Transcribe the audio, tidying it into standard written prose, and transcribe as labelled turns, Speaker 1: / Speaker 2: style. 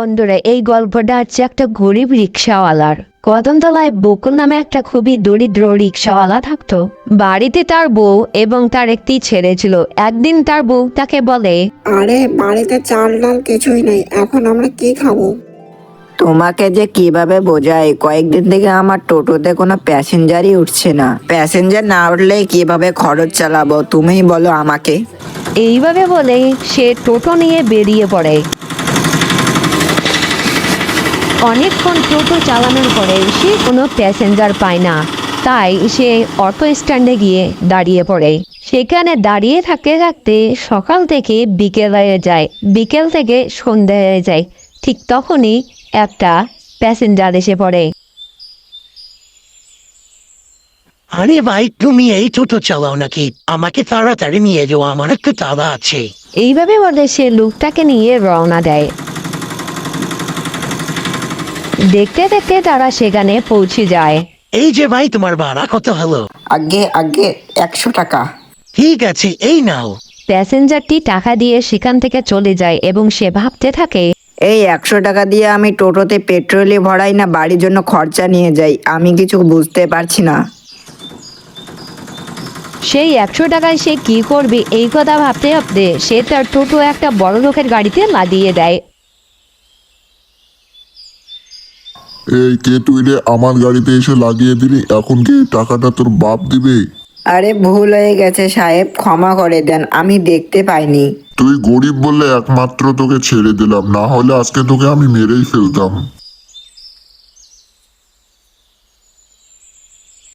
Speaker 1: বন্ধুরা, এই গল্পটা হচ্ছে একটা গরিব রিক্সাওয়ালার। কদমতলায় বকুল নামে একটা খুবই দরিদ্র রিক্সাওয়ালা থাকতো। বাড়িতে তার বউ এবং তার একটি ছেলে ছিল। একদিন তার বউ তাকে বলে,
Speaker 2: আরে বাড়িতে চাল ডাল কিছুই নেই, এখন আমরা কি খাবো?
Speaker 3: তোমাকে যে কিভাবে বোঝাই, কয়েকদিন থেকে আমার টোটোতে কোনো প্যাসেঞ্জারই উঠছে না। প্যাসেঞ্জার না উঠলে কিভাবে খরচ চালাবো, তুমিই বলো আমাকে।
Speaker 1: এইভাবে বলে সে টোটো নিয়ে বেরিয়ে পড়ে। অনেকক্ষণ টোটো চালানোর পরে সে কোনো প্যাসেঞ্জার পায় না। তাই সে অটো স্ট্যান্ডে গিয়ে দাঁড়িয়ে পড়ে। সেখানে দাঁড়িয়ে থাকতে থাকতে সকাল থেকে বিকেল হয়ে যায়, বিকেল থেকে সন্ধ্যা হয়ে যায়। ঠিক তখনই একটা প্যাসেঞ্জার এসে পড়ে।
Speaker 4: আরে ভাই, তুমি এই টোটো চালাও নাকি? আমাকে তাড়াতাড়ি নিয়ে যাও, আমার একটু তাড়া আছে।
Speaker 1: এইভাবে বলে সে লোকটাকে নিয়ে রওনা দেয়। দেখতে দেখতে তারা সেখানে পৌঁছে যায়।
Speaker 4: এই যে ভাই, তোমার ভাড়া কত হলো?
Speaker 3: আগে আগে 100 টাকা।
Speaker 4: ঠিক আছে, এই নাও।
Speaker 1: প্যাসেঞ্জারটি টাকা দিয়ে সেখান থেকে চলে যায় এবং সে ভাবতে থাকে,
Speaker 3: এই 100 টাকা দিয়ে আমি টোটোতে পেট্রোলই ভরাই না বাড়ির জন্য খরচা নিয়ে যাই, আমি কিছু বুঝতে পারছি না।
Speaker 1: সেই 100 টাকায় সে কি করবে এই কথা ভাবতে ভাবতে সে তার টোটো একটা বড় লোকের গাড়িতে লাগিয়ে দেয়।
Speaker 5: এই কে তুই রে? আমার গাড়িতে এসে লাগিয়ে দিলি, এখন কি টাকাটা তোর বাপ দিবে?
Speaker 3: আরে ভুল হয়ে গেছে সাহেব, ক্ষমা করে দেন, আমি দেখতে পাইনি।
Speaker 5: তুই গরিব বলে একমাত্র তোকে ছেড়ে দিলাম, না হলে আজকে তোকে আমি মেরেই ফেলতাম।